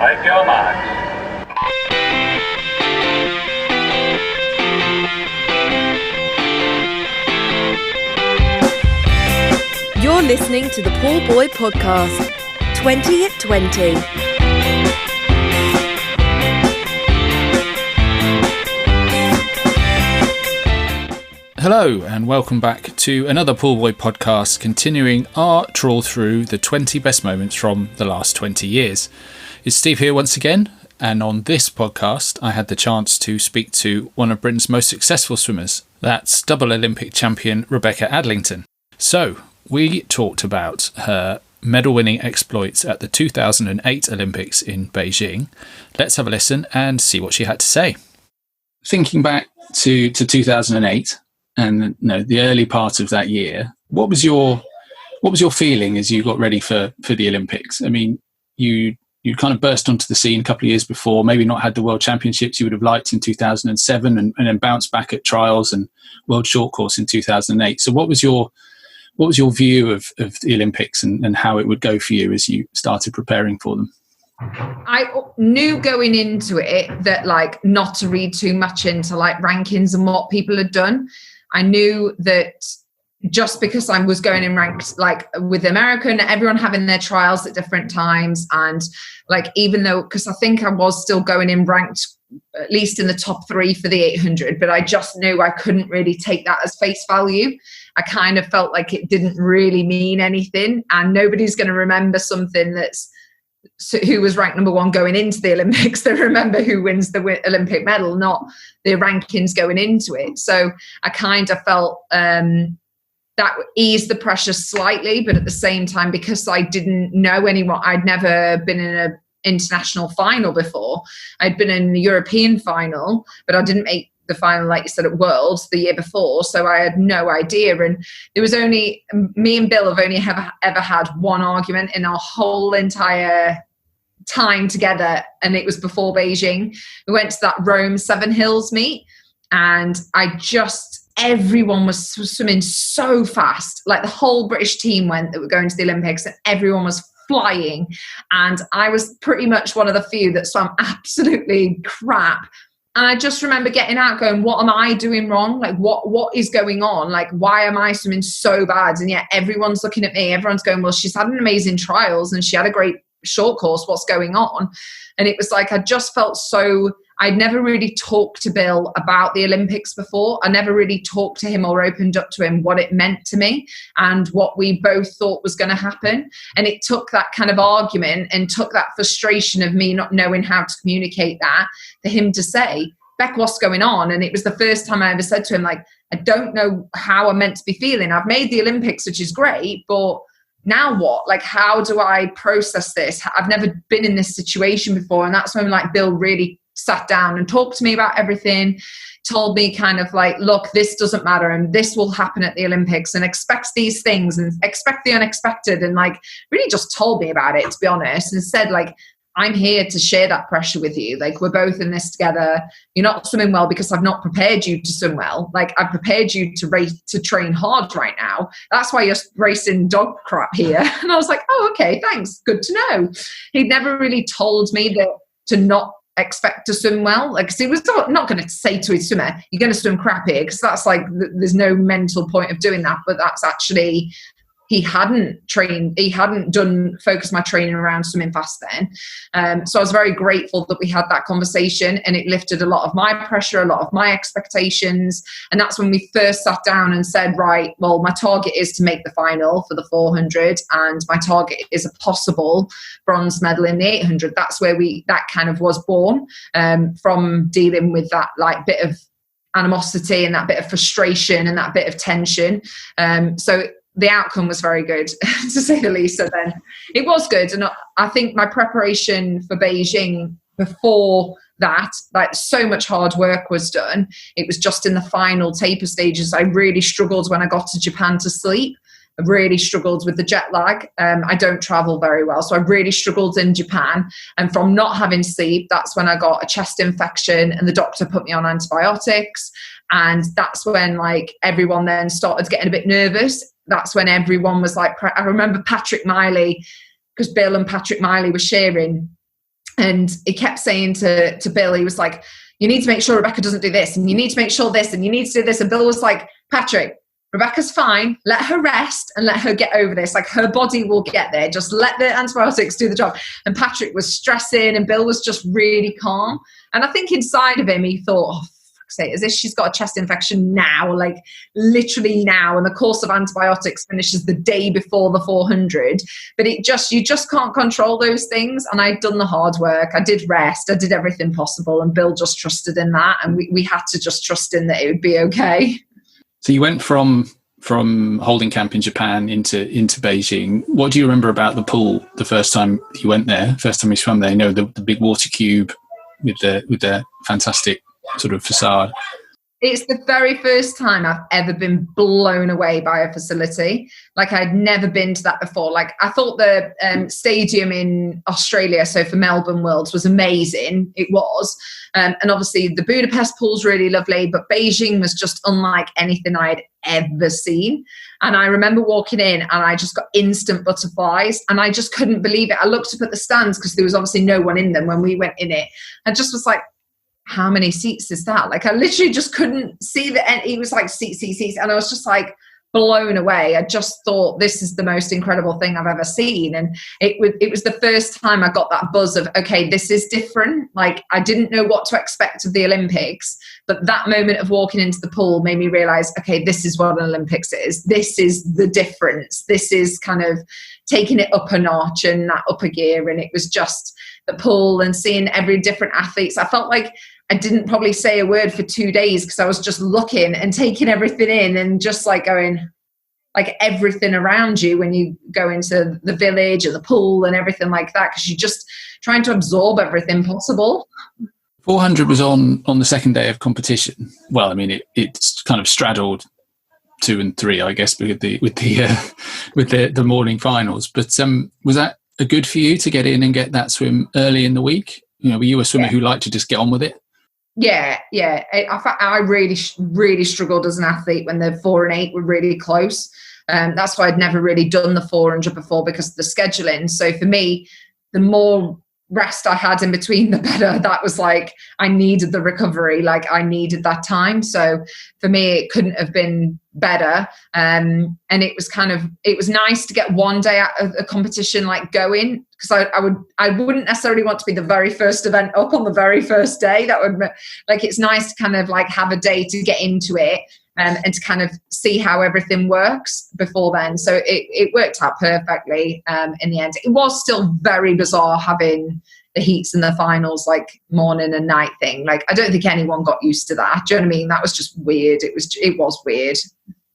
Make your marks. You're listening to the Pullbuoy podcast, 20 at 20. Hello and welcome back to another Pullbuoy podcast, continuing our trawl through the 20 best moments from the last 20 years. It's Steve here once again, and on this podcast I had the chance to speak to one of Britain's most successful swimmers. That's double Olympic champion Rebecca Adlington. So we talked about her medal-winning exploits at the 2008 Olympics in Beijing. Let's have a listen and see what she had to say. Thinking back to 2008 and the early part of that year, what was your feeling as you got ready for the Olympics? I mean, you kind of burst onto the scene a couple of years before, maybe not had the World Championships you would have liked in 2007, and then bounced back at trials and World Short Course in 2008. So what was your view of the Olympics and how it would go for you as you started preparing for them? I knew going into it that not to read too much into rankings and what people had done. I knew that just because I was going in ranked with American, everyone having their trials at different times, and even though, because I think I was still going in ranked at least in the top 3 for the 800, but I just knew I couldn't really take that as face value. I kind of felt like it didn't really mean anything, and nobody's going to remember something who was ranked number 1 going into the Olympics. They remember who wins the Olympic medal, not the rankings going into it. So I kind of felt that eased the pressure slightly, but at the same time, because I didn't know anyone, I'd never been in an international final before. I'd been in the European final, but I didn't make the final, like you said, at Worlds the year before, so I had no idea. And there was only me and Bill have only ever had one argument in our whole entire time together, and it was before Beijing. We went to that Rome Seven Hills meet, and everyone was swimming so fast. The whole British team went that were going to the Olympics, and everyone was flying, and I was pretty much one of the few that swam absolutely crap. And I just remember getting out going, what am I doing wrong? What is going on? Why am I swimming so bad? And yet everyone's looking at me. Everyone's going, well, she's had an amazing trials and she had a great short course. What's going on? And it was I just felt I'd never really talked to Bill about the Olympics before. I never really talked to him or opened up to him what it meant to me and what we both thought was going to happen. And it took that kind of argument and took that frustration of me not knowing how to communicate that for him to say, Beck, what's going on? And it was the first time I ever said to him, I don't know how I'm meant to be feeling. I've made the Olympics, which is great, but now what? How do I process this? I've never been in this situation before. And that's when Bill really sat down and talked to me about everything, told me kind of look, this doesn't matter and this will happen at the Olympics, and expect these things and expect the unexpected, and really just told me about it, to be honest, and said I'm here to share that pressure with you. We're both in this together. You're not swimming well because I've not prepared you to swim well. I've prepared you to train hard right now. That's why you're racing dog crap here. And I was like, oh, okay, thanks. Good to know. He'd never really told me that to not expect to swim well. He was not going to say to his swimmer, you're going to swim crappy, because that's there's no mental point of doing that. But that's actually, he hadn't focused my training around swimming fast then. So I was very grateful that we had that conversation, and it lifted a lot of my pressure, a lot of my expectations. And that's when we first sat down and said, right, well, my target is to make the final for the 400, and my target is a possible bronze medal in the 800. That's where that kind of was born, from dealing with that bit of animosity and that bit of frustration and that bit of tension. So the outcome was very good, to say the least. So then it was good. And I think my preparation for Beijing before that, so much hard work was done. It was just in the final taper stages. I really struggled when I got to Japan to sleep. I really struggled with the jet lag. I don't travel very well, so I really struggled in Japan. And from not having sleep, that's when I got a chest infection, and the doctor put me on antibiotics. And that's when everyone then started getting a bit nervous. That's when everyone was I remember Patrick Miley, because Bill and Patrick Miley were sharing And he kept saying to Bill, he was like, you need to make sure Rebecca doesn't do this, and you need to make sure this, and you need to do this. And Bill was like, Patrick, Rebecca's fine. Let her rest and let her get over this. Like, her body will get there. Just let the antibiotics do the job. And Patrick was stressing and Bill was just really calm. And I think inside of him, he thought, oh, fuck's sake, as if she's got a chest infection now, like literally now. And the course of antibiotics finishes the day before the 400. But you just can't control those things. And I'd done the hard work. I did rest. I did everything possible. And Bill just trusted in that. And we had to just trust in that it would be okay. So you went from holding camp in Japan into Beijing. What do you remember about the pool the first time you went there? First time you swam there? You know, the big water cube with the fantastic sort of facade. It's the very first time I've ever been blown away by a facility. Like, I'd never been to that before. Like, I thought the stadium in Australia, so for Melbourne Worlds, was amazing. It was. And obviously the Budapest pool's really lovely, but Beijing was just unlike anything I'd ever seen. And I remember walking in and I just got instant butterflies and I just couldn't believe it. I looked up at the stands because there was obviously no one in them when we went in it. I just was like, how many seats is that? Like, I literally just couldn't see that. It was like seats. And I was just like blown away. I just thought, this is the most incredible thing I've ever seen. And it was the first time I got that buzz of, okay, this is different. Like, I didn't know what to expect of the Olympics, but that moment of walking into the pool made me realize, okay, this is what an Olympics is. This is the difference. This is kind of taking it up a notch and that upper gear. And it was just the pool and seeing every different athletes. I felt like I didn't probably say a word for 2 days because I was just looking and taking everything in and just like going, like, everything around you when you go into the village and the pool and everything like that, because you're just trying to absorb everything possible. 400 was on the second day of competition. Well, I mean, it's kind of straddled 2 and 3, I guess, with the morning finals. But was that a good for you to get in and get that swim early in the week? You know, were you a swimmer who liked to just get on with it? Yeah. I really, really struggled as an athlete when the 4 and 8 were really close. That's why I'd never really done the 400 before, because of the scheduling. So for me, the more rest I had in between, the better. That was like, I needed the recovery. Like, I needed that time. So for me, it couldn't have been better. And it was nice to get one day out of a competition, like, going, because I wouldn't necessarily want to be the very first event up on the very first day. That would, like, it's nice to kind of like have a day to get into it and to kind of see how everything works before then. So it worked out perfectly in the end. It was still very bizarre having the heats and the finals, like morning and night thing. Like, I don't think anyone got used to that. Do you know what I mean? That was just weird. It was weird.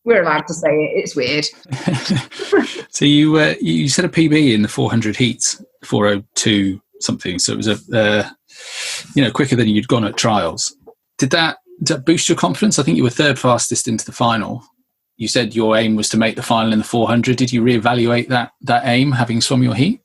We're allowed to say it. It's weird. So you set a PB in the 400 heats, 4:02 something. So it was quicker than you'd gone at trials. Did that boost your confidence? I think you were third fastest into the final. You said your aim was to make the final in the 400. Did you reevaluate that aim, having swum your heat?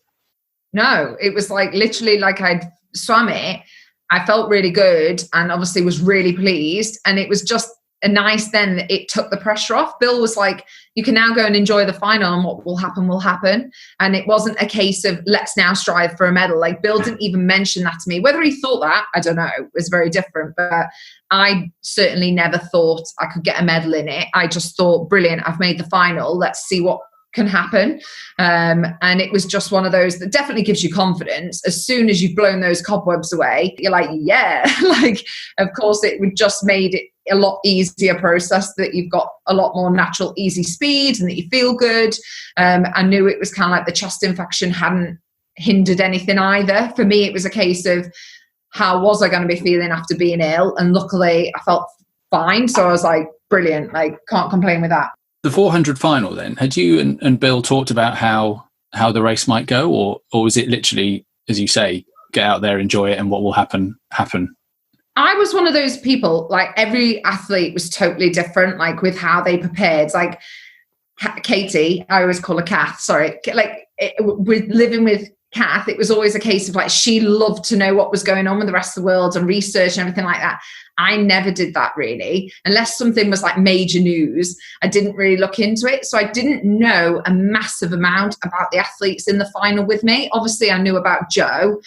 No, it was like literally like I'd swam it. I felt really good and obviously was really pleased. And it was just a nice then that it took the pressure off. Bill was like, you can now go and enjoy the final and what will happen. And it wasn't a case of let's now strive for a medal. Like, Bill didn't even mention that to me. Whether he thought that, I don't know. It was very different. But I certainly never thought I could get a medal in it. I just thought, brilliant, I've made the final. Let's see what can happen. And it was just one of those that definitely gives you confidence. As soon as you've blown those cobwebs away, you're like, yeah. Like, of course, it would just made it a lot easier process, that you've got a lot more natural, easy speed and that you feel good. I knew it was kind of like the chest infection hadn't hindered anything either. For me, it was a case of how was I going to be feeling after being ill? And luckily I felt fine. So I was like, brilliant, like, can't complain with that. The 400 final then, had you and Bill talked about how the race might go, or was it literally, as you say, get out there, enjoy it, and what will happen? I was one of those people, like, every athlete was totally different, like, with how they prepared. Like, Katie, I always call her Kath, sorry. Like, with living with Kath, it was always a case of, like, she loved to know what was going on with the rest of the world and research and everything like that. I never did that, really. Unless something was like major news, I didn't really look into it. So I didn't know a massive amount about the athletes in the final with me. Obviously, I knew about Joe.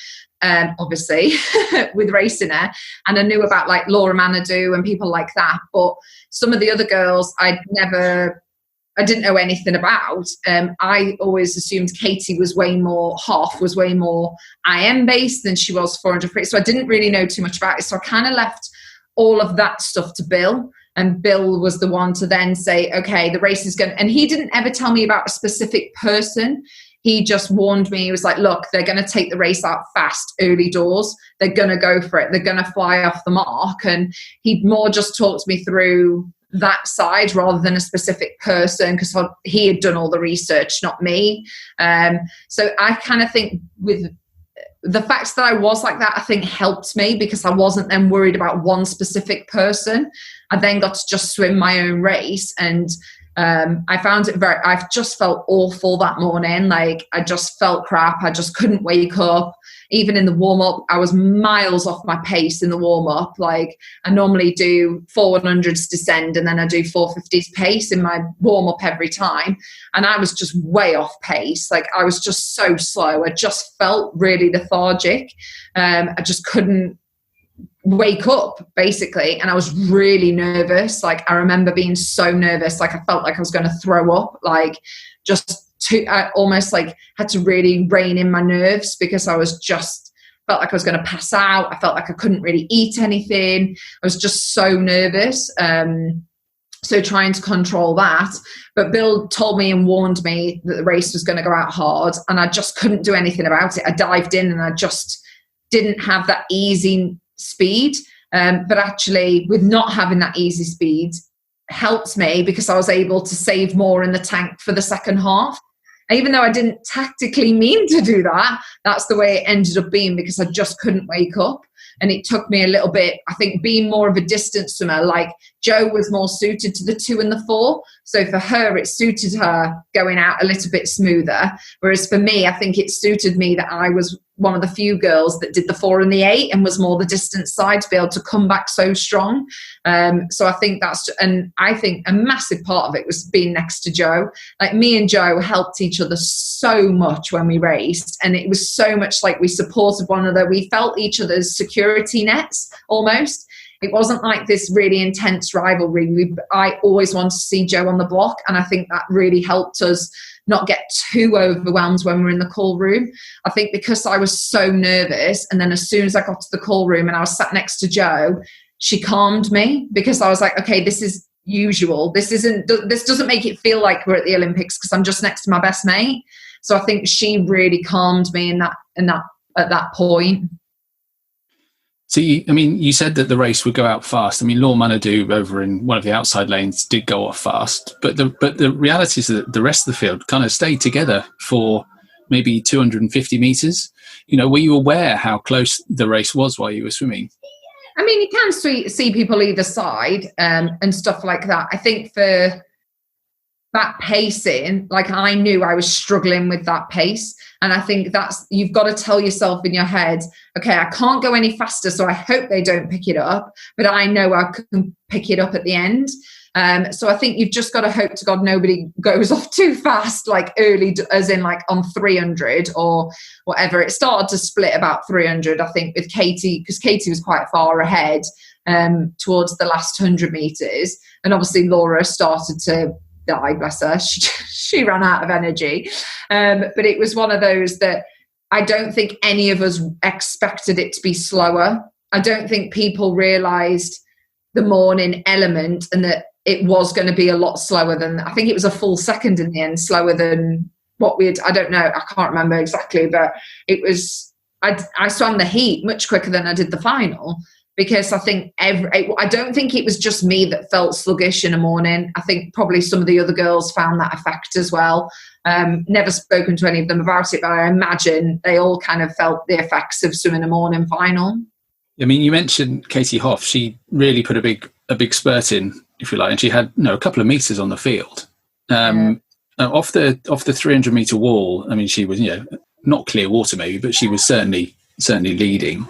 obviously, with racing her. And I knew about like Laura Manadou and people like that. But some of the other girls I didn't know anything about. I always assumed Katie was way more IM based than she was 400 free. So I didn't really know too much about it. So I kind of left all of that stuff to Bill. And Bill was the one to then say, okay, the race is going to, and he didn't ever tell me about a specific person. He just warned me. He was like, look, they're going to take the race out fast, early doors. They're going to go for it. They're going to fly off the mark. And he more just talked me through that side rather than a specific person, because he had done all the research, not me. So I kind of think with the fact that I was like that, I think helped me, because I wasn't then worried about one specific person. I then got to just swim my own race, and I found it I just felt awful that morning. Like I just felt crap. I just couldn't wake up. Even in the warm-up, I was miles off my pace in the warm-up. Like I normally do 400s descend, and then I do 450s pace in my warm-up every time. And I was just way off pace. Like I was just so slow. I just felt really lethargic. I just couldn't wake up, basically. And I was really nervous. Like I remember being so nervous. Like I felt like I was going to throw up. Like I almost like had to really rein in my nerves, because I was just felt like I was going to pass out. I felt like I couldn't really eat anything. I was just so nervous. So trying to control that. But Bill told me and warned me that the race was going to go out hard, and I just couldn't do anything about it. I dived in and I just didn't have that easy speed. But actually, with not having that easy speed helped me, because I was able to save more in the tank for the second half. Even though I didn't tactically mean to do that, that's the way it ended up being, because I just couldn't wake up. And it took me a little bit, I think, being more of a distance swimmer. Like Jo was more suited to the 2 and the 4. So for her, it suited her going out a little bit smoother. Whereas for me, I think it suited me that I was one of the few girls that did the 4 and the 8 and was more the distance side to be able to come back so strong. So I think I think a massive part of it was being next to Jo. Like me and Jo helped each other so much when we raced, and it was so much like we supported one another. We felt each other's security nets almost. It wasn't like this really intense rivalry. I always wanted to see Jo on the block, and I think that really helped us not get too overwhelmed when we were in the call room. I think because I was so nervous, and then as soon as I got to the call room and I was sat next to Jo, she calmed me, because I was like, okay, this is usual. This doesn't make it feel like we're at the Olympics, because I'm just next to my best mate. So I think she really calmed me at that point. So, you said that the race would go out fast. I mean, Laura Manadou over in one of the outside lanes did go off fast, but the reality is that the rest of the field kind of stayed together for maybe 250 metres. Were you aware how close the race was while you were swimming? I mean, you can see people either side and stuff like that. I think for that pacing, like I knew I was struggling with that pace. And I think you've got to tell yourself in your head, okay, I can't go any faster, so I hope they don't pick it up, but I know I can pick it up at the end. So I think you've just got to hope to God nobody goes off too fast, like early, as in like on 300 or whatever. It started to split about 300, I think, with Katie, because Katie was quite far ahead towards the last 100 metres. And obviously Laura started to die, bless her. She ran out of energy. But it was one of those that I don't think any of us expected it to be slower. I don't think people realised the morning element, and that it was going to be a lot slower than, I think it was a full second in the end, slower than what I don't know, I can't remember exactly, but it was, I swam the heat much quicker than I did the final. Because I think I don't think it was just me that felt sluggish in the morning. I think probably some of the other girls found that effect as well. Never spoken to any of them about it, but I imagine they all kind of felt the effects of swimming a morning final. I mean, you mentioned Katie Hoff. She really put a big spurt in, if you like, and she had a couple of metres on the field. Off the 300 metre wall. I mean, she was not clear water maybe, but she was certainly leading.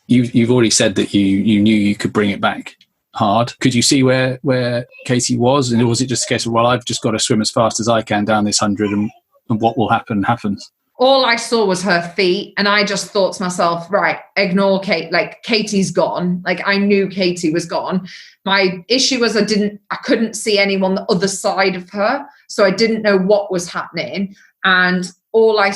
You've already said that you knew you could bring it back hard. Could you see where Katie was? And was it just a case of, well, I've just got to swim as fast as I can down this 100 and what will happen happens? all I saw was her feet. And I just thought to myself, right, ignore Kate. Like, Katie's gone. Like, I knew Katie was gone. My issue was I couldn't see anyone the other side of her. So I didn't know what was happening. And all I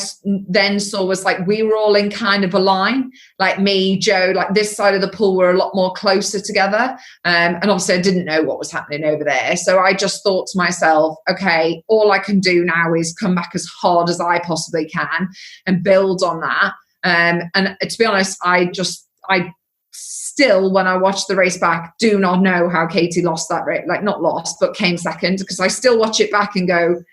then saw was like, we were all in kind of a line, like me, Joe, like this side of the pool were a lot more closer together. And obviously I didn't know what was happening over there. So I just thought to myself, okay, all I can do now is come back as hard as I possibly can and build on that. And to be honest, I still, when I watch the race back, do not know how Katie lost that race, like not lost, but came second, because I still watch it back and go,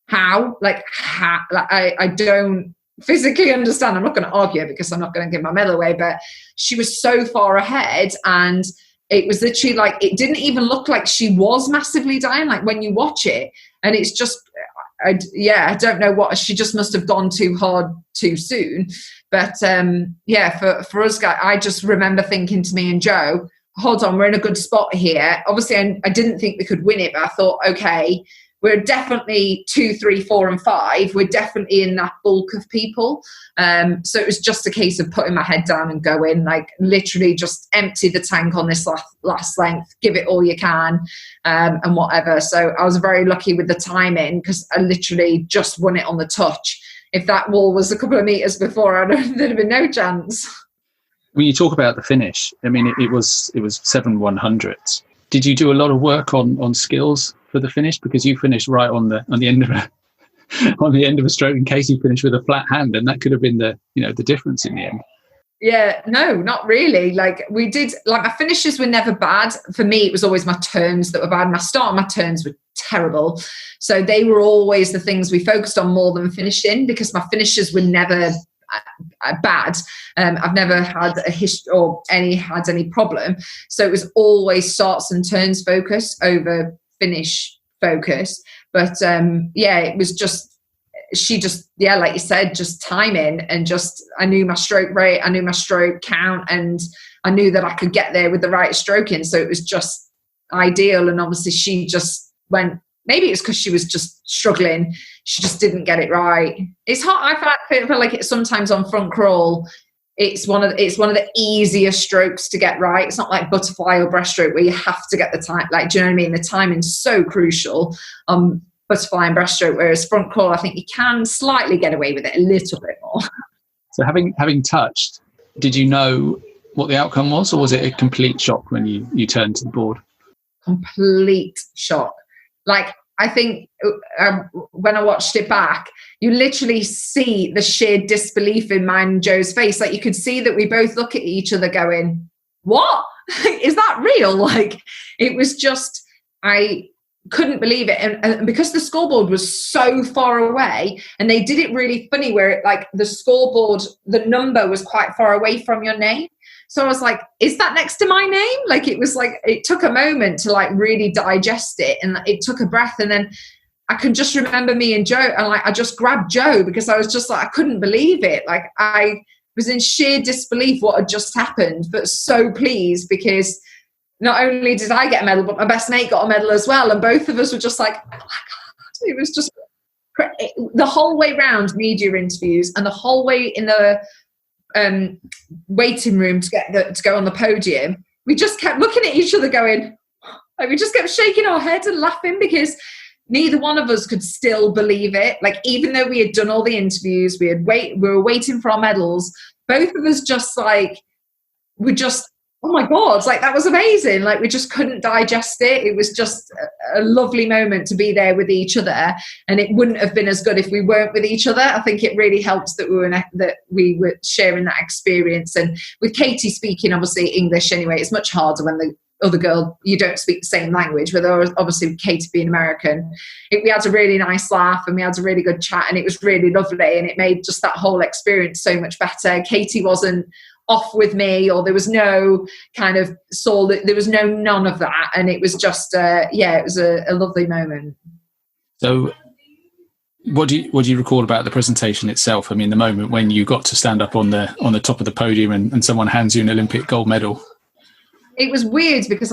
how? Like, I don't physically understand. I'm not going to argue because I'm not going to give my medal away, but she was so far ahead, and it was literally like, it didn't even look like she was massively dying, like when you watch it. And it's just, I don't know what, she just must have gone too hard too soon. But for us guys, I just remember thinking to me and Joe, hold on, we're in a good spot here. Obviously I didn't think we could win it, but I thought, okay, we're definitely 2, 3, 4, and 5. We're definitely in that bulk of people. So it was just a case of putting my head down and going, like literally just empty the tank on this last length, give it all you can, and whatever. So I was very lucky with the timing, because I literally just won it on the touch. If that wall was a couple of meters before, there'd have been no chance. When you talk about the finish, I mean, it was 7 100s. Did you do a lot of work on skills for the finish? Because you finished right on the end of a stroke, and Casey finished with a flat hand, and that could have been the difference in the end. Yeah, no, not really. Like we did, like my finishes were never bad. For me, it was always my turns that were bad. My start and my turns were terrible. So they were always the things we focused on more than finishing, because my finishes were never bad. I've never had a history or had any problem. So it was always starts and turns focus over finish focus. But it was just, she just, like you said, just timing, and just, I knew my stroke rate, I knew my stroke count, and I knew that I could get there with the right stroking. So it was just ideal. And obviously she just went, maybe it's because she was just struggling. She just didn't get it right. It's hard. I feel like it's sometimes on front crawl, it's one of the easiest strokes to get right. It's not like butterfly or breaststroke where you have to get the time. Like, do you know what I mean? The timing's so crucial on butterfly and breaststroke, whereas front crawl, I think you can slightly get away with it a little bit more. So having touched, did you know what the outcome was, or was it a complete shock when you turned to the board? Complete shock. Like, I think when I watched it back, you literally see the sheer disbelief in mine and Joe's face. Like, you could see that we both look at each other going, what? Is that real? Like, it was just, I couldn't believe it. And because the scoreboard was so far away, and they did it really funny where it, like the scoreboard, the number was quite far away from your name. So I was like, is that next to my name? Like, it was like, it took a moment to like really digest it, and it took a breath. And then I can just remember me and Joe, and like, I just grabbed Joe because I was just like, I couldn't believe it. Like, I was in sheer disbelief what had just happened, but so pleased because not only did I get a medal, but my best mate got a medal as well. And both of us were just like, oh my God. It was just the whole way round media interviews, and the whole way in the waiting room to go on the podium, we just kept looking at each other going, like, we just kept shaking our heads and laughing because neither one of us could still believe it. Like, even though we had done all the interviews, we were waiting for our medals, both of us just like, we just, oh my God, like, that was amazing. Like, we just couldn't digest it. It was just a lovely moment to be there with each other. And it wouldn't have been as good if we weren't with each other. I think it really helps that we were sharing that experience. And with Katie speaking, obviously, English anyway, it's much harder when the other girl, you don't speak the same language, but obviously Katie being American, we had a really nice laugh and we had a really good chat, and it was really lovely, and it made just that whole experience so much better. Katie wasn't off with me, or there was no kind of there was none of that, and it was just it was a lovely moment. So what do you recall about the presentation itself? I mean, the moment when you got to stand up on the top of the podium and someone hands you an Olympic gold medal. It was weird because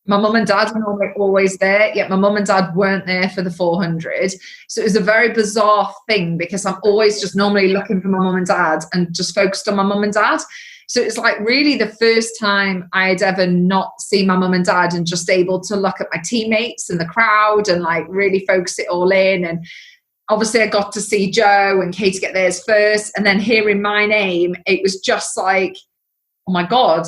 My mum and dad were always there, yet my mum and dad weren't there for the 400. So it was a very bizarre thing because I'm always just normally looking for my mum and dad and just focused on my mum and dad. So it's like really the first time I had ever not seen my mum and dad and just able to look at my teammates and the crowd and like really focus it all in. And obviously I got to see Joe and Katie get theirs first. And then hearing my name, it was just like, oh my God,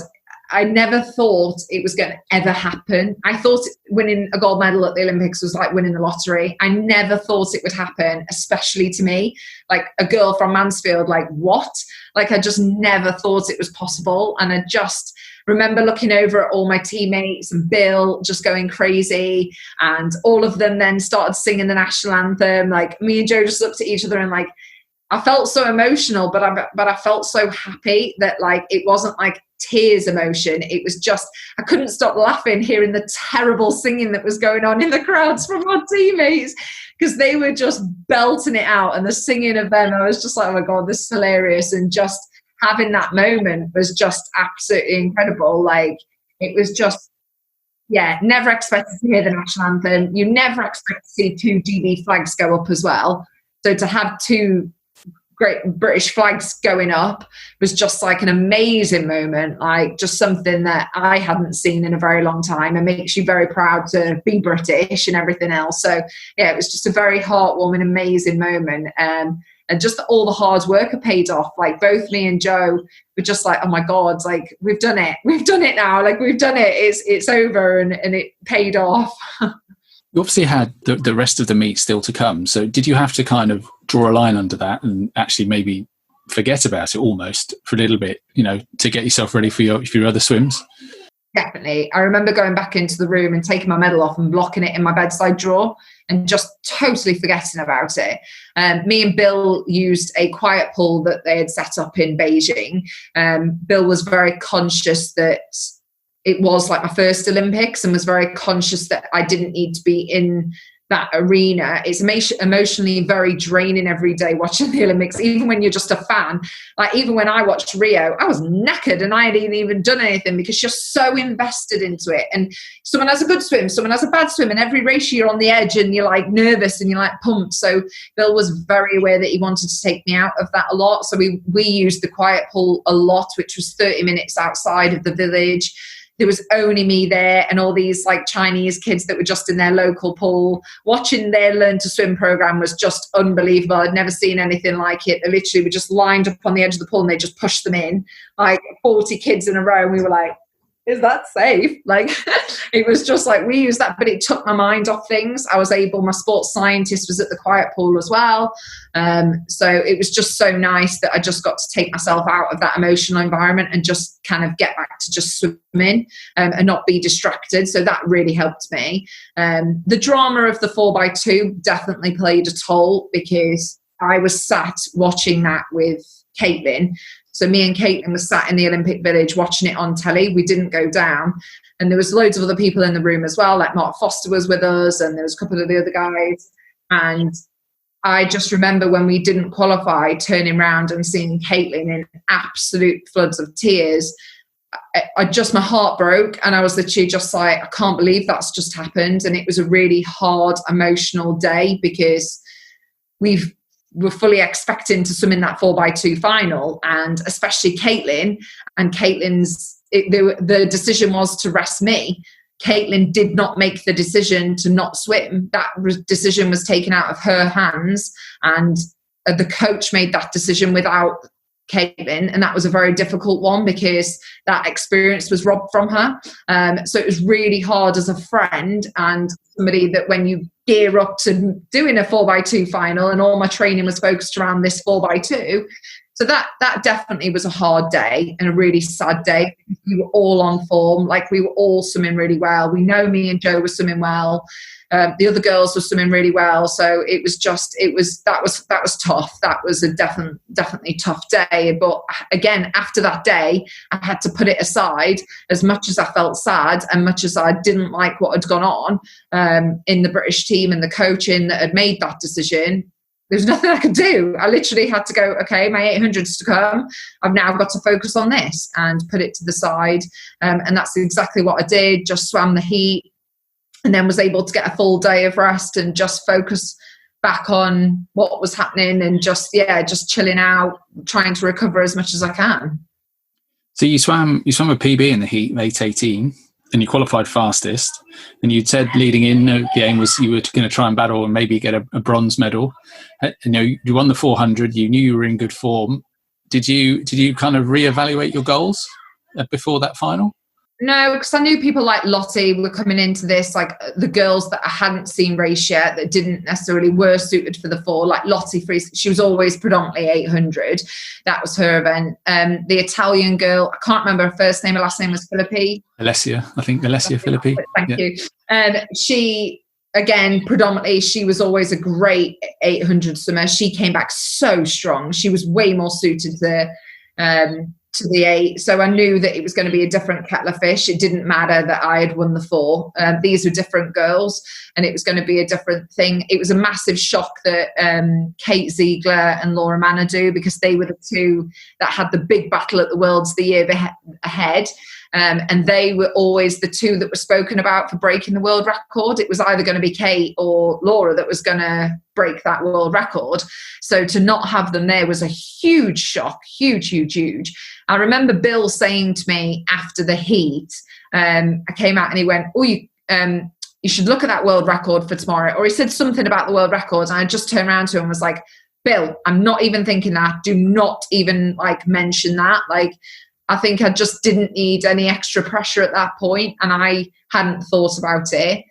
I never thought it was going to ever happen. I thought winning a gold medal at the Olympics was like winning the lottery. I never thought it would happen, especially to me, like a girl from Mansfield. Like, what? Like, I just never thought it was possible. And I just remember looking over at all my teammates and Bill just going crazy. And all of them then started singing the national anthem. Like, me and Joe just looked at each other and like, I felt so emotional, but I felt so happy that like it wasn't like tears emotion. It was just, I couldn't stop laughing hearing the terrible singing that was going on in the crowds from our teammates, because they were just belting it out, and the singing of them, I was just like, oh my God, this is hilarious. And just having that moment was just absolutely incredible. Like, it was just, yeah, never expected to hear the national anthem. You never expect to see 2 GB flags go up as well. So to have 2 great British flags going up was just like an amazing moment, like just something that I hadn't seen in a very long time, and makes you very proud to be British and everything else. So yeah, it was just a very heartwarming, amazing moment. And just all the hard work had paid off. Like, both me and Joe were just like, oh my God, like we've done it now, like we've done it, it's over, and it paid off. You obviously had the rest of the meet still to come. So did you have to kind of draw a line under that and actually maybe forget about it almost for a little bit, you know, to get yourself ready for your other swims? Definitely. I remember going back into the room and taking my medal off and blocking it in my bedside drawer and just totally forgetting about it. Me and Bill used a quiet pool that they had set up in Beijing. Bill was very conscious that it was like my first Olympics, and was very conscious that I didn't need to be in that arena. It's emotionally very draining every day watching the Olympics, even when you're just a fan. Like, even when I watched Rio, I was knackered and I hadn't even done anything, because you're so invested into it. And someone has a good swim, someone has a bad swim, and every race you're on the edge and you're like nervous and you're like pumped. So Bill was very aware that he wanted to take me out of that a lot. So we used the quiet pool a lot, which was 30 minutes outside of the village. There was only me there and all these like Chinese kids that were just in their local pool. Watching their Learn to Swim program was just unbelievable. I'd never seen anything like it. They literally were just lined up on the edge of the pool and they just pushed them in, like 40 kids in a row. And we were like, is that safe? Like, it was just like, we used that, but it took my mind off things. I was able, my sports scientist was at the quiet pool as well. So it was just so nice that I just got to take myself out of that emotional environment and just kind of get back to just swimming and not be distracted. So that really helped me. The drama of the 4x2 definitely played a toll, because I was sat watching that with Caitlin. So me and Caitlin were sat in the Olympic Village watching it on telly. We didn't go down. And there was loads of other people in the room as well. Like Mark Foster was with us, and there was a couple of the other guys. And I just remember when we didn't qualify, turning around and seeing Caitlin in absolute floods of tears. My heart broke, and I was literally just like, I can't believe that's just happened. And it was a really hard, emotional day, because we're fully expecting to swim in that 4x2 final, and especially Caitlin. And the decision was to rest me. Caitlin did not make the decision to not swim. That decision was taken out of her hands, and the coach made that decision without Caitlin, and that was a very difficult one, because that experience was robbed from her. So it was really hard as a friend and somebody that, when you gear up to doing a 4x2 final, and all my training was focused around this 4x2. So that definitely was a hard day and a really sad day. We were all on form, like we were all swimming really well. We know me and Joe were swimming well. The other girls were swimming really well. So that was tough. That was a definitely tough day. But again, after that day, I had to put it aside. As much as I felt sad, and much as I didn't like what had gone on in the British team and the coaching that had made that decision, there's nothing I could do. I literally had to go, okay, my 800's to come. I've now got to focus on this and put it to the side. And that's exactly what I did. Just swam the heat and then was able to get a full day of rest and just focus back on what was happening and just chilling out, trying to recover as much as I can. So you swam a PB in the heat, 8:18, and you qualified fastest. And you'd said leading in, the aim was you were going to try and battle and maybe get a bronze medal. And, you won the 400. You knew you were in good form. Did you kind of reevaluate your goals before that final? No, because I knew people like Lottie were coming into this, like the girls that I hadn't seen race yet, that didn't necessarily were suited for the 4, like Lottie Freestyle. She was always predominantly 800. That was her event. The Italian girl, I can't remember her first name, her last name was Filippi. Alessia Filippi. Thank you. She, again, predominantly, she was always a great 800 swimmer. She came back so strong. She was way more suited to the 8, so I knew that it was going to be a different kettle of fish. It didn't matter that I had won the 4. These were different girls, and it was going to be a different thing. It was a massive shock that Kate Ziegler and Laura Manadou, because they were the 2 that had the big battle at the Worlds the year ahead. And they were always the 2 that were spoken about for breaking the world record. It was either going to be Kate or Laura that was going to break that world record. So to not have them there was a huge shock, huge. I remember Bill saying to me after the heat, I came out and he went, "Oh, you should look at that world record for tomorrow." Or he said something about the world record. And I just turned around to him and was like, "Bill, I'm not even thinking that. Do not even mention that." I think I just didn't need any extra pressure at that point, and I hadn't thought about it.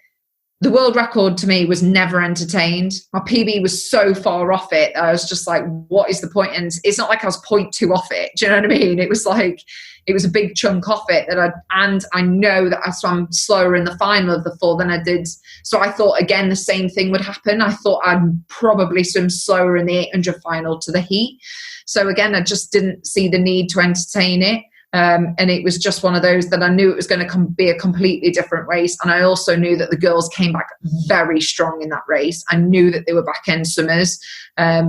The world record to me was never entertained. My PB was so far off it. I was just like, what is the point? And it's not like I was 0.2 off it. Do you know what I mean? It was a big chunk off it and I know that I swam slower in the final of the 4 than I did. So I thought, again, the same thing would happen. I thought I'd probably swim slower in the 800 final to the heat. So again, I just didn't see the need to entertain it. And it was just one of those that I knew it was going to be a completely different race. And I also knew that the girls came back very strong in that race. I knew that they were back end swimmers.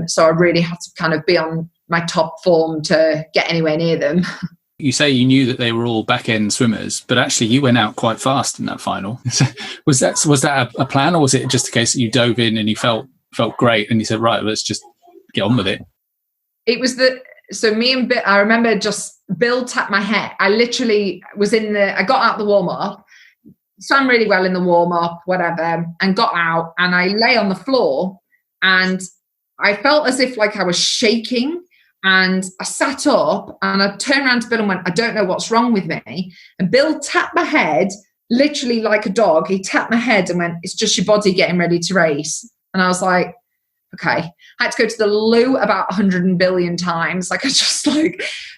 So I really had to kind of be on my top form to get anywhere near them. You say you knew that they were all back end swimmers, but actually you went out quite fast in that final. Was that a plan, or was it just a case that you dove in and you felt great and you said, right, let's just get on with it? It was so me and Bill, I remember just Bill tapped my head. I literally was I got out the warm up, swam really well in the warm up, whatever, and got out and I lay on the floor and I felt as if I was shaking, and I sat up and I turned around to Bill and went, "I don't know what's wrong with me." And Bill tapped my head, literally like a dog. He tapped my head and went, "It's just your body getting ready to race." And I was like, okay. I had to go to the loo about 100 billion times. I just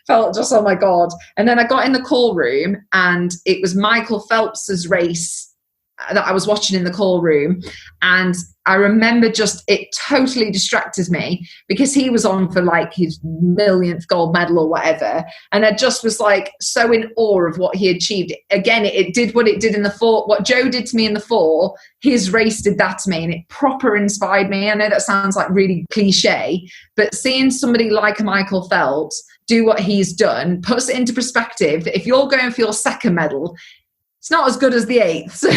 felt just, oh my God. And then I got in the call room and it was Michael Phelps's race that I was watching in the call room. And I remember just it totally distracted me because he was on for his millionth gold medal or whatever. And I just was so in awe of what he achieved. Again, it did what it did in the 4, what Joe did to me in the 4, his race did that to me, and it proper inspired me. I know that sounds really cliche, but seeing somebody like Michael Phelps do what he's done puts it into perspective that if you're going for your 2nd medal, it's not as good as the 8th. So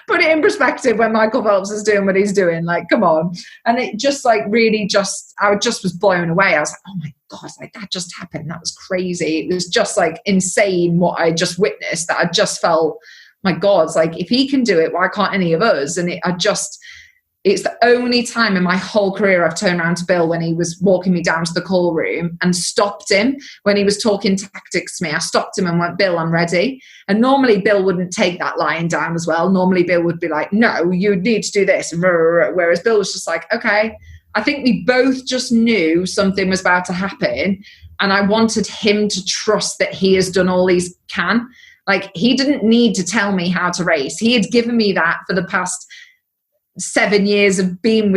put it in perspective when Michael Phelps is doing what he's doing. Come on. And it just really I just was blown away. I was like, oh my God, that just happened. That was crazy. It was just insane what I just witnessed, that I just felt, my God, if he can do it, why can't any of us? And it's the only time in my whole career I've turned around to Bill when he was walking me down to the call room and stopped him when he was talking tactics to me. I stopped him and went, "Bill, I'm ready." And normally Bill wouldn't take that lying down as well. Normally Bill would be like, "No, you need to do this." Whereas Bill was just okay. I think we both just knew something was about to happen. And I wanted him to trust that he has done all he can. He didn't need to tell me how to race. He had given me that for the past 7 years of being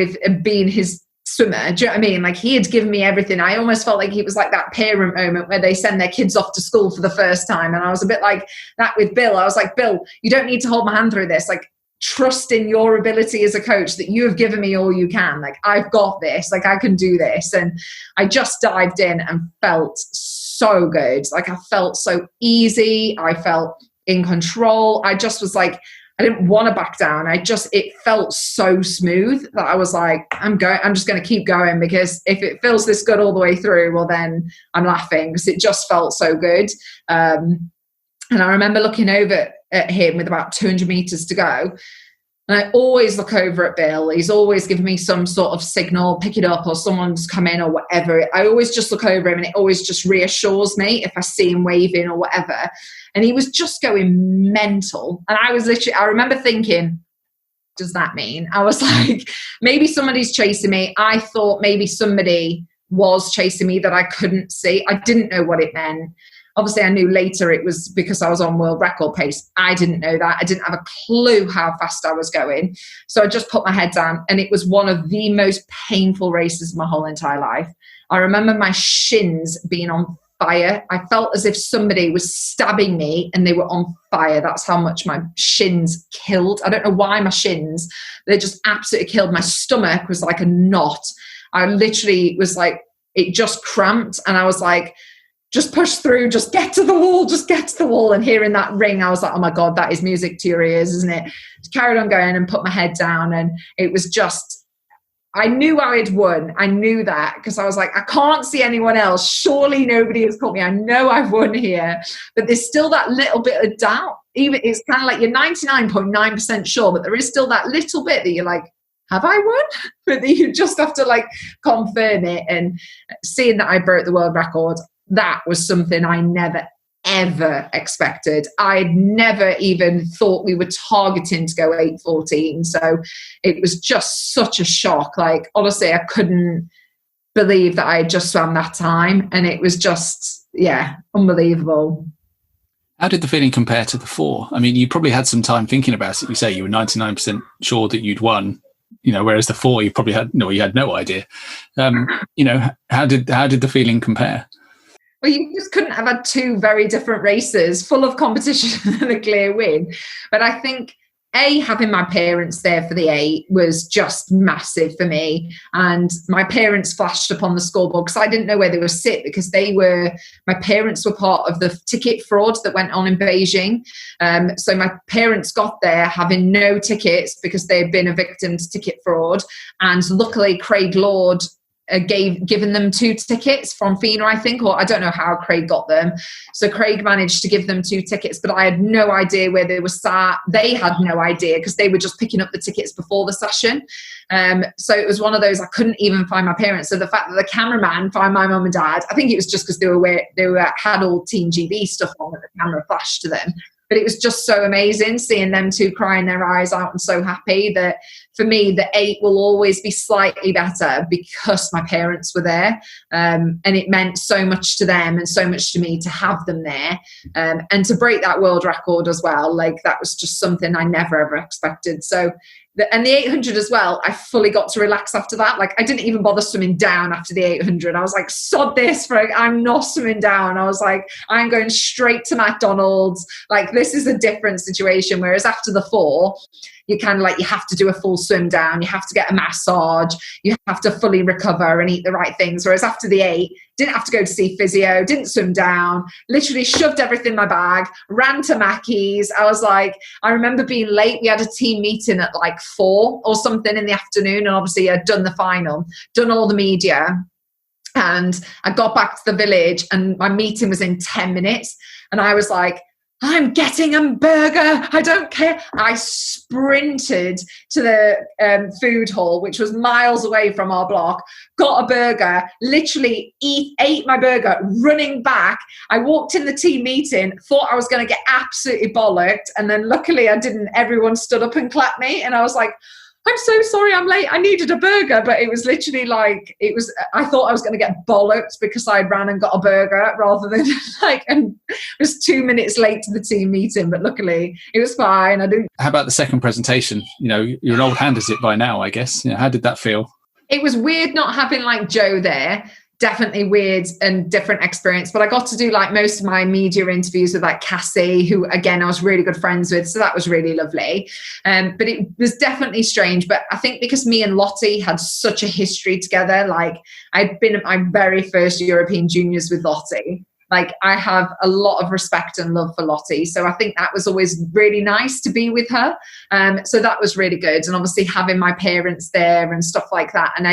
his swimmer. Do you know what I mean? He had given me everything. I almost felt like he was that parent moment where they send their kids off to school for the first time. And I was a bit like that with Bill. I was like, "Bill, you don't need to hold my hand through this. trust in your ability as a coach that you have given me all you can. Like, I've got this, like I can do this. And I just dived in and felt so good. Like, I felt so easy. I felt in control. I just was like, I didn't want to back down. It felt so smooth that I was like, I'm just going to keep going, because if it feels this good all the way through, well, then I'm laughing, because it just felt so good. And I remember looking over at him with about 200 meters to go. And I always look over at Bill. He's always giving me some sort of signal, pick it up, or someone's come in or whatever. I always just look over him, and it always just reassures me if I see him waving or whatever. And he was just going mental. And I remember thinking, what does that mean? I was like, maybe somebody's chasing me. I thought maybe somebody was chasing me that I couldn't see. I didn't know what it meant. Obviously, I knew later it was because I was on world record pace. I didn't know that. I didn't have a clue how fast I was going. So I just put my head down, and it was one of the most painful races of my whole entire life. I remember my shins being on fire. I felt as if somebody was stabbing me and they were on fire. That's how much my shins killed. I don't know why my shins, they just absolutely killed. My stomach was like a knot. I literally was like, it just cramped, and I was like, just push through, just get to the wall, just get to the wall. And hearing that ring, I was like, oh my God, that is music to your ears, isn't it? Just carried on going and put my head down. And it was just, I knew I had won. I knew that, because I was like, I can't see anyone else. Surely nobody has caught me. I know I've won here. But there's still that little bit of doubt. Even it's kind of like you're 99.9% sure, but there is still that little bit that you're like, have I won? But you just have to like confirm it. And seeing that I broke the world record, that was something I never, ever expected. I'd never even thought we were targeting to go 8:14. So it was just such a shock. Like, honestly, I couldn't believe that I had just swam that time. And it was just, yeah, unbelievable. How did the feeling compare to the 4? I mean, you probably had some time thinking about it. You say you were 99% sure that you'd won, whereas the 4, you probably had no idea. How did the feeling compare? Well, you just couldn't have had 2 very different races full of competition and a clear win. But I think, having my parents there for the 8 was just massive for me. And my parents flashed up on the scoreboard, because I didn't know where they were sit, because my parents were part of the ticket fraud that went on in Beijing. So my parents got there having no tickets, because they had been a victim to ticket fraud. And luckily, Craig Lord given them 2 tickets from FINA, I think, or I don't know how Craig got them. So Craig managed to give them 2 tickets, but I had no idea where they were sat. They had no idea, because they were just picking up the tickets before the session. So it was one of those, I couldn't even find my parents. So the fact that the cameraman found my mum and dad, I think it was just because they had all Team GB stuff on, that the camera flashed to them. But it was just so amazing seeing them 2 crying their eyes out and so happy. That for me, the 8 will always be slightly better because my parents were there. And it meant so much to them and so much to me to have them there. And to break that world record as well. Like, that was just something I never, ever expected. So, and the 800 as well, I fully got to relax after that. Like, I didn't even bother swimming down after the 800. I was like, sod this, I'm not swimming down. I was like, I'm going straight to McDonald's. Like, this is a different situation. Whereas after the 4, you kind of like, you have to do a full swim down. You have to get a massage. You have to fully recover and eat the right things. Whereas after the 8, didn't have to go to see physio, didn't swim down, literally shoved everything in my bag, ran to Mackey's. I was like, I remember being late. We had a team meeting at like 4 or something in the afternoon. And obviously I'd done the final, done all the media. And I got back to the village and my meeting was in 10 minutes. And I was like, I'm getting a burger. I don't care. I sprinted to the food hall, which was miles away from our block, got a burger, literally ate my burger, running back. I walked in the team meeting, thought I was going to get absolutely bollocked. And then luckily I didn't. Everyone stood up and clapped me. And I was like, I'm so sorry, I'm late. I needed a burger. But it was literally like, I thought I was going to get bollocked because I ran and got a burger rather than and it was 2 minutes late to the team meeting. But luckily it was fine. How about the second presentation? You're an old hand at it by now, I guess. How did that feel? It was weird not having like Joe there. definitely weird and different experience. But I got to do like most of my media interviews with like Cassie, who again I was really good friends with, so that was really lovely. But it was definitely strange. But I think because me and Lottie had such a history together, like I'd been at my very first European Juniors with Lottie. Like I have a lot of respect and love for Lottie. So I think that was always really nice to be with her. So that was really good. And obviously having my parents there and stuff like that. And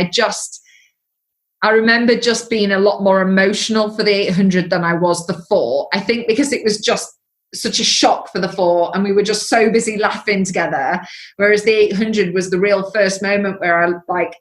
I remember just being a lot more emotional for the 800 than I was the 4. I think because it was just such a shock for the 4 and we were just so busy laughing together. Whereas the 800 was the real first moment where I like,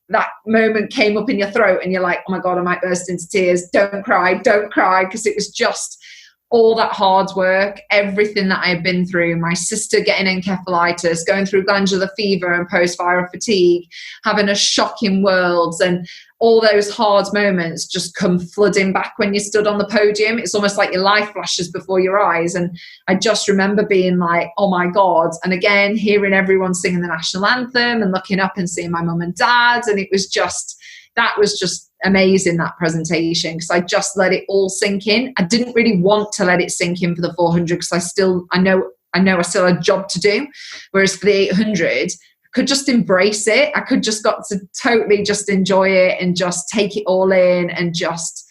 that moment came up in your throat and you're like, oh my God, I might burst into tears. Don't cry. Because it was just all that hard work, everything that I had been through, my sister getting encephalitis, going through glandular fever and post-viral fatigue, having a shock in Worlds, and all those hard moments just come flooding back when you stood on the podium. It's almost like your life flashes before your eyes. And I just remember being like, oh my God. And again, hearing everyone singing the national anthem and looking up and seeing my mum and dad. And that was just amazing, that presentation, because I just let it all sink in. I didn't really want to let it sink in for the 400 because I know I still had a job to do. Whereas for the 800, could just embrace it. I could just got to totally just enjoy it and just take it all in and just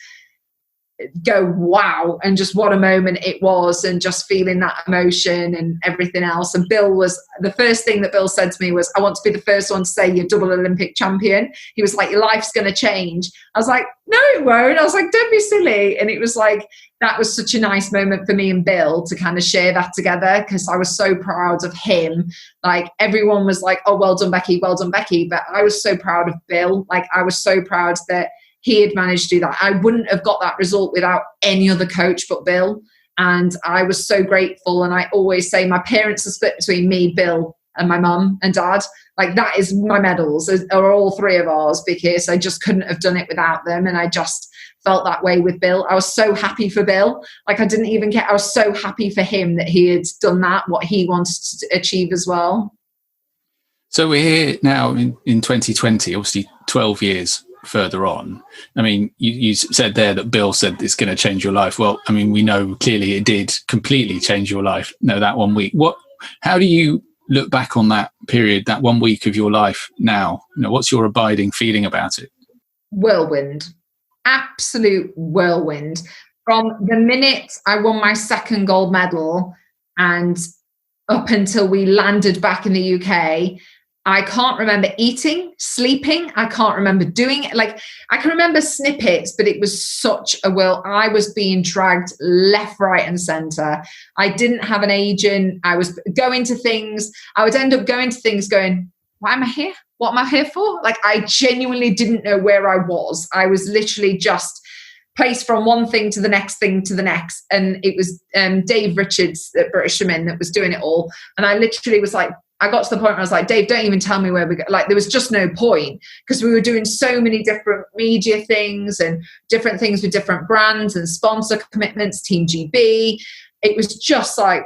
go, wow, and just what a moment it was, and just feeling that emotion and everything else. And Bill was, the first thing that Bill said to me was, I want to be the first one to say you're double Olympic champion. He was like, your life's going to change. I was like, no, it won't. I was like, don't be silly. And it was like, that was such a nice moment for me and Bill to kind of share that together, because I was so proud of him. Like everyone was like, oh, well done, Becky, well done, Becky. But I was so proud of Bill. Like I was so proud that he had managed to do that. I wouldn't have got that result without any other coach but Bill. And I was so grateful. And I always say my parents are split between me, Bill, and my mum and dad. Like that is my medals, are all 3 of ours, because I just couldn't have done it without them. And I just felt that way with Bill. I was so happy for Bill. Like I didn't even care. I was so happy for him that he had done that, what he wanted to achieve as well. So we're here now in 2020, obviously 12 years further on. I mean, you said there that Bill said it's going to change your life. Well, I mean, we know clearly it did completely change your life. No, that 1 week. How do you look back on that period, that 1 week of your life now? You know, what's your abiding feeling about it? Whirlwind, absolute whirlwind. From the minute I won my 2nd gold medal and up until we landed back in the UK, I can't remember eating, sleeping. I can't remember doing it. Like I can remember snippets, but it was such a whirl. I was being dragged left, right, and center. I didn't have an agent. I was going to things. I would end up going to things going, why am I here? What am I here for? Like I genuinely didn't know where I was. I was literally just placed from one thing to the next thing to the next. And it was Dave Richards at British Women that was doing it all. And I literally was like, I got to the point where I was like, Dave, don't even tell me where we go. Like, there was just no point, because we were doing so many different media things and different things with different brands and sponsor commitments, Team GB. It was just like,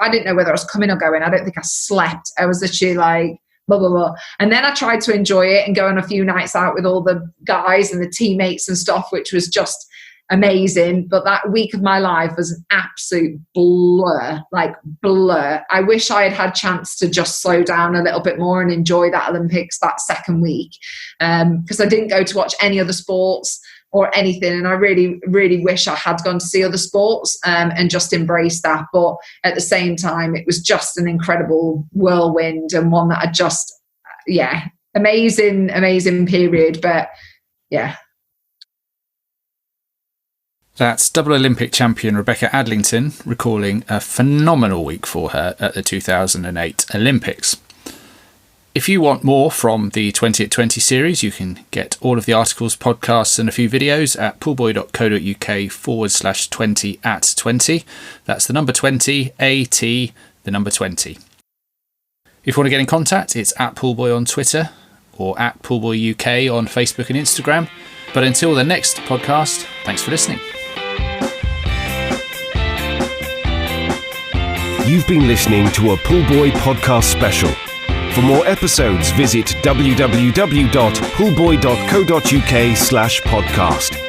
I didn't know whether I was coming or going. I don't think I slept. I was literally like, blah, blah, blah. And then I tried to enjoy it and go on a few nights out with all the guys and the teammates and stuff, which was just amazing. But that week of my life was an absolute blur, like blur. I wish I had chance to just slow down a little bit more and enjoy that Olympics that 2nd week, because I didn't go to watch any other sports or anything, and I really, really wish I had gone to see other sports and just embraced that. But at the same time, it was just an incredible whirlwind, and one that I just, amazing period. But yeah. That's double Olympic champion Rebecca Adlington recalling a phenomenal week for her at the 2008 Olympics. If you want more from the 20 at 20 series, you can get all of the articles, podcasts and a few videos at pullbuoy.co.uk/20 at 20. That's the number 20, AT, the number 20. If you want to get in contact, it's at Pullbuoy on Twitter or at Pullbuoy UK on Facebook and Instagram. But until the next podcast, thanks for listening. You've been listening to a Pullbuoy podcast special. For more episodes, visit www.pullbuoy.co.uk/podcast.